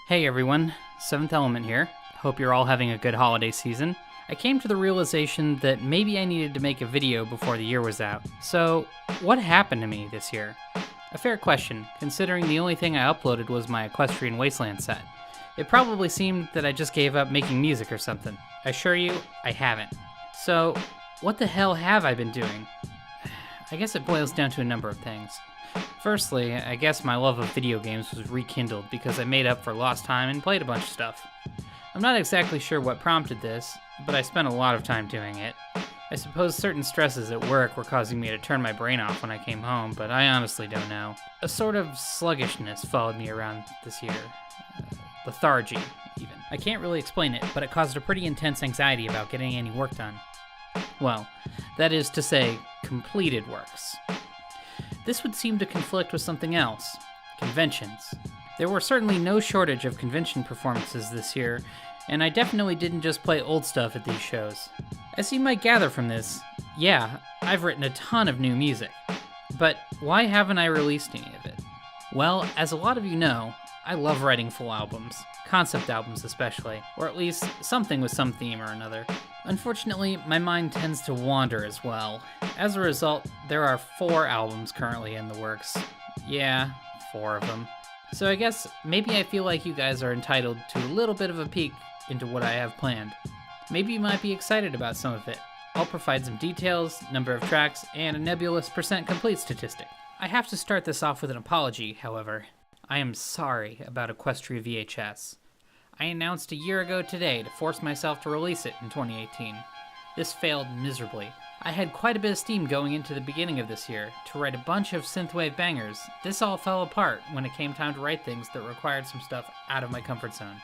Hey everyone, Seventh Element here. Hope you're all having a good holiday season. I came to the realization that maybe I needed to make a video before the year was out. So, what happened to me this year? A fair question, considering the only thing I uploaded was my Equestrian Wasteland set. It probably seemed that I just gave up making music or something. I assure you, I haven't. So, what the hell have I been doing? I guess it boils down to a number of things. Firstly, I guess my love of video games was rekindled because I made up for lost time and played a bunch of stuff. I'm not exactly sure what prompted this, but I spent a lot of time doing it. I suppose certain stresses at work were causing me to turn my brain off when I came home, but I honestly don't know. A sort of sluggishness followed me around this year. Lethargy, even. I can't really explain it, but it caused a pretty intense anxiety about getting any work done. Well, that is to say, completed works. This would seem to conflict with something else. Conventions. There were certainly no shortage of convention performances this year, and I definitely didn't just play old stuff at these shows. As you might gather from this, yeah, I've written a ton of new music. But why haven't I released any of it? Well, as a lot of you know, I love writing full albums, concept albums especially, or at least something with some theme or another. Unfortunately, my mind tends to wander as well. As a result, there are 4 albums currently in the works. Yeah, 4 of them. So I guess maybe I feel like you guys are entitled to a little bit of a peek into what I have planned. Maybe you might be excited about some of it. I'll provide some details, number of tracks, and a nebulous % complete statistic. I have to start this off with an apology, however. I am sorry about Equestria VHS. I announced a year ago today to force myself to release it in 2018. This failed miserably. I had quite a bit of steam going into the beginning of this year to write a bunch of synthwave bangers. This all fell apart when it came time to write things that required some stuff out of my comfort zone.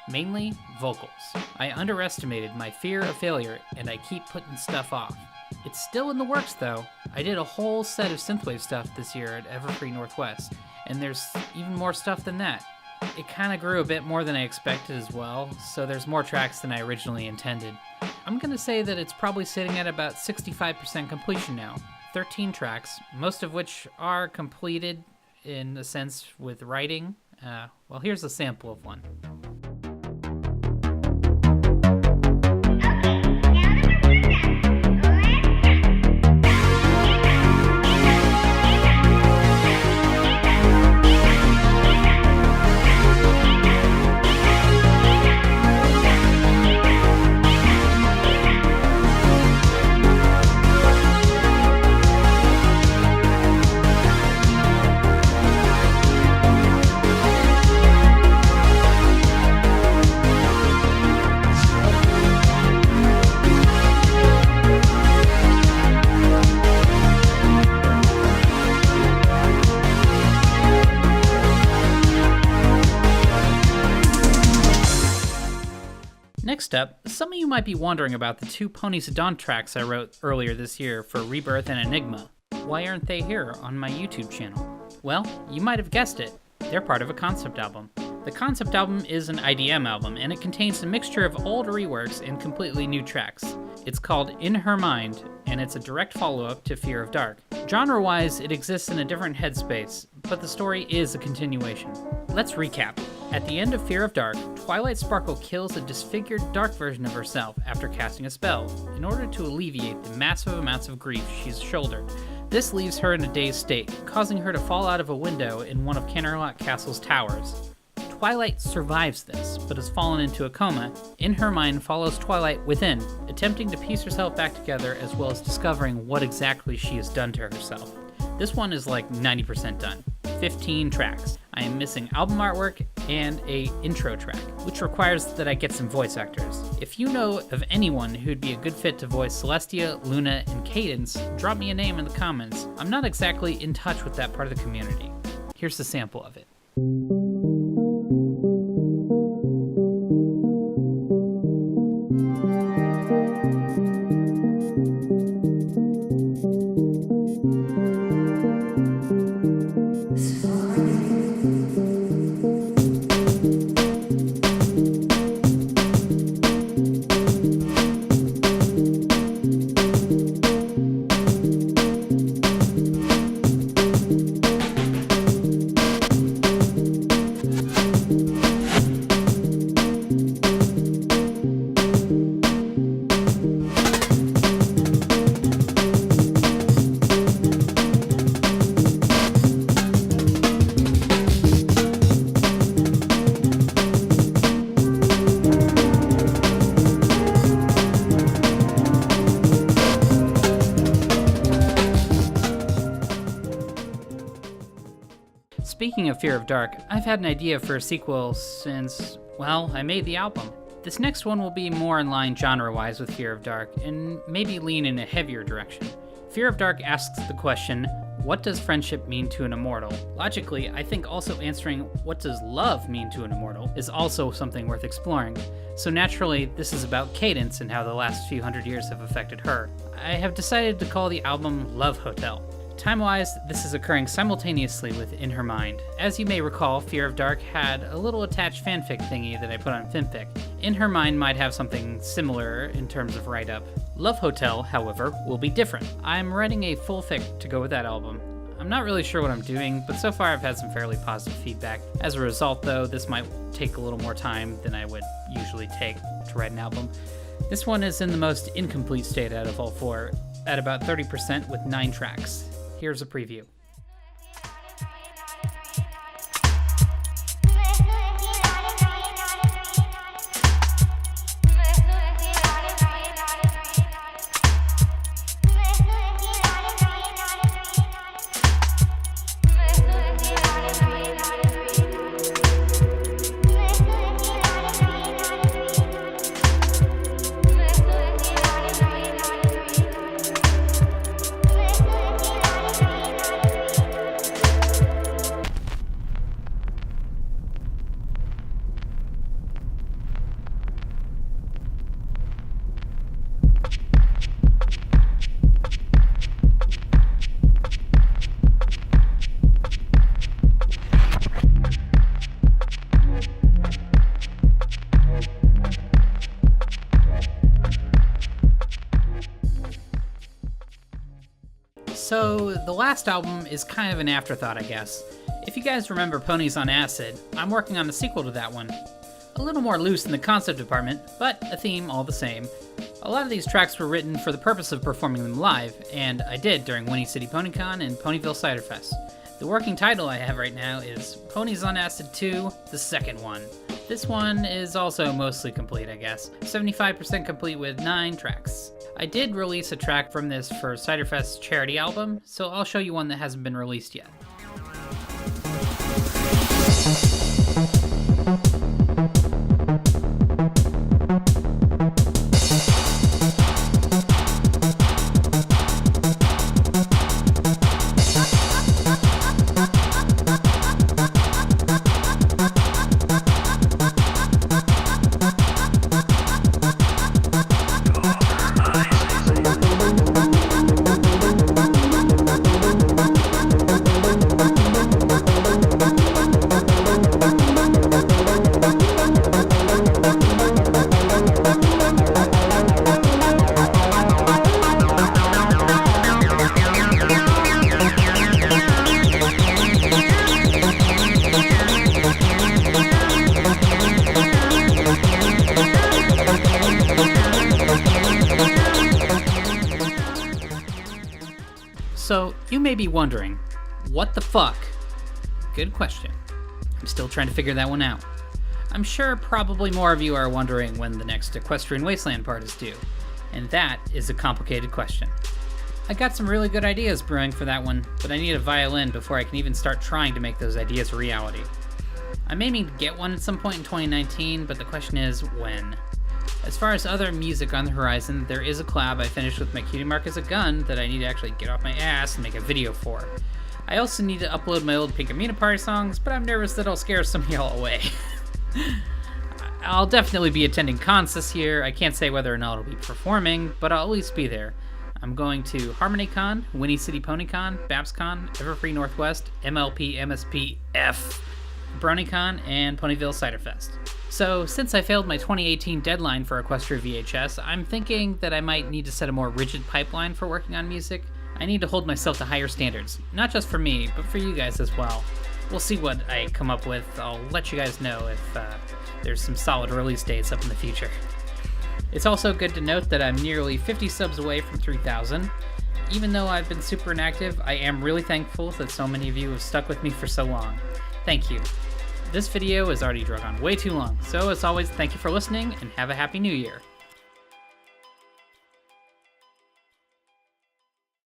Mainly, vocals. I underestimated my fear of failure, and I keep putting stuff off. It's still in the works though. I did a whole set of synthwave stuff this year at Everfree Northwest, and there's even more stuff than that. It kinda grew a bit more than I expected as well, so there's more tracks than I originally intended. I'm gonna say that it's probably sitting at about 65% completion now. 13 tracks, most of which are completed in a sense with writing. Well, here's a sample of one. Next up, some of you might be wondering about the 2 Ponies at Dawn tracks I wrote earlier this year for Rebirth and Enigma. Why aren't they here on my YouTube channel? Well, you might have guessed it. They're part of a concept album. The concept album is an IDM album, and it contains a mixture of old reworks and completely new tracks. It's called In Her Mind, and it's a direct follow-up to Fear of Dark. Genre-wise, it exists in a different headspace, but the story is a continuation. Let's recap. At the end of Fear of Dark, Twilight Sparkle kills a disfigured dark version of herself after casting a spell, in order to alleviate the massive amounts of grief she's shouldered. This leaves her in a dazed state, causing her to fall out of a window in one of Canterlot Castle's towers. Twilight survives this, but has fallen into a coma. In Her Mind follows Twilight within, attempting to piece herself back together as well as discovering what exactly she has done to herself. This one is like 90% done. 15 tracks. I am missing album artwork and a intro track, which requires that I get some voice actors. If you know of anyone who'd be a good fit to voice Celestia, Luna, and Cadence, drop me a name in the comments. I'm not exactly in touch with that part of the community. Here's the sample of it. Speaking of Fear of Dark, I've had an idea for a sequel since, well, I made the album. This next one will be more in line genre-wise with Fear of Dark, and maybe lean in a heavier direction. Fear of Dark asks the question, what does friendship mean to an immortal? Logically, I think also answering what does love mean to an immortal is also something worth exploring. So naturally, this is about Cadence and how the last few hundred years have affected her. I have decided to call the album Love Hotel. Time-wise, this is occurring simultaneously with In Her Mind. As you may recall, Fear of Dark had a little attached fanfic thingy that I put on Finfic. In Her Mind might have something similar in terms of write-up. Love Hotel, however, will be different. I'm writing a full fic to go with that album. I'm not really sure what I'm doing, but so far I've had some fairly positive feedback. As a result, though, this might take a little more time than I would usually take to write an album. This one is in the most incomplete state out of all four, at about 30% with 9 tracks. Here's a preview. So, the last album is kind of an afterthought, I guess. If you guys remember Ponies on Acid, I'm working on a sequel to that one. A little more loose in the concept department, but a theme all the same. A lot of these tracks were written for the purpose of performing them live, and I did during Winnie City PonyCon and Ponyville Cider Fest. The working title I have right now is Ponies on Acid 2, the second one. This one is also mostly complete, I guess. 75% complete with 9 tracks. I did release a track from this for Ciderfest's charity album, so I'll show you one that hasn't been released yet. So, you may be wondering, what the fuck? Good question. I'm still trying to figure that one out. I'm sure probably more of you are wondering when the next Equestrian Wasteland part is due, and that is a complicated question. I got some really good ideas brewing for that one, but I need a violin before I can even start trying to make those ideas a reality. I'm aiming to get one at some point in 2019, but the question is, when? As far as other music on the horizon, there is a collab I finished with My Cutie Mark as a Gun that I need to actually get off my ass and make a video for. I also need to upload my old Pinkamena Party songs, but I'm nervous that I'll scare some of y'all away. I'll definitely be attending cons this year. I can't say whether or not I'll be performing, but I'll at least be there. I'm going to HarmonyCon, Winnie City PonyCon, BabsCon, Everfree Northwest, MLP, MSP, F, BronyCon, and Ponyville Cider Fest. So, since I failed my 2018 deadline for Equestria VHS, I'm thinking that I might need to set a more rigid pipeline for working on music. I need to hold myself to higher standards, not just for me, but for you guys as well. We'll see what I come up with. I'll let you guys know if there's some solid release dates up in the future. It's also good to note that I'm nearly 50 subs away from 3,000. Even though I've been super inactive, I am really thankful that so many of you have stuck with me for so long. Thank you. This video has already drug on way too long, so as always, thank you for listening and have a happy new year.